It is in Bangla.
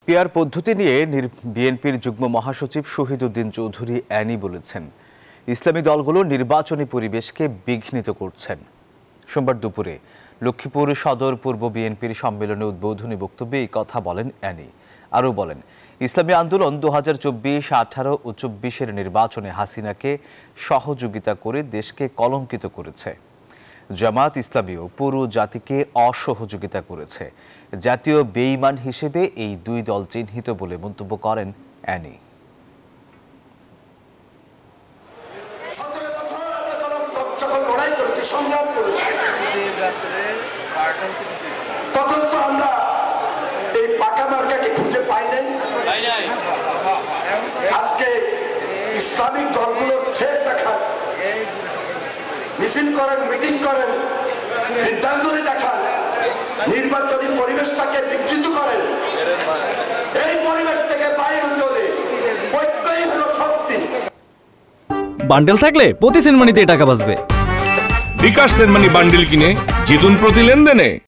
পিআর পদ্ধতি নিয়ে বিএনপির যুগ্ম মহাসচিব শহীদউদ্দিন চৌধুরী অ্যানি বলেছেন, ইসলামী দলগুলো নির্বাচনী পরিবেশকে বিঘ্নিত করছেন। সোমবার দুপুরে লক্ষ্মীপুর সদর পূর্ব বিএনপির সম্মেলনে উদ্বোধনী বক্তব্যে এই কথা বলেন অ্যানি। আরও বলেন, ইসলামী আন্দোলন 2024, 18 ও 24-এর নির্বাচনে হাসিনাকে সহযোগিতা করে দেশকে কলঙ্কিত করেছে। জামাত ইসলামীও পুরো জাতিকে অসহযোগিতা করেছে। জাতীয় বেঈমান হিসেবে এই দুই দল চিহ্নিত বলে মন্তব্য করেন অ্যানি। তখন তো আমরা এই পাকা মার্কাকে খুঁজে পাই নাই। আজকে ইসলামিক দলগুলোর ছেড় দেখান, মিছিল করেন, মিটিং করেন, বিদ্যাঙ্গুলি দেখান, নির্বাচনী পরিবেশটাকে বিকৃত করেন। এই পরিবেশ থেকে বাইরে হতে হলে ঐক্যই হলো শক্তি। বান্ডেল থাকলে প্রতি সেনমানিতে টাকা বাঁচবে। বিকাশ সেনমানি বান্ডেল কিনে জিতুন প্রতি লেনদেনে।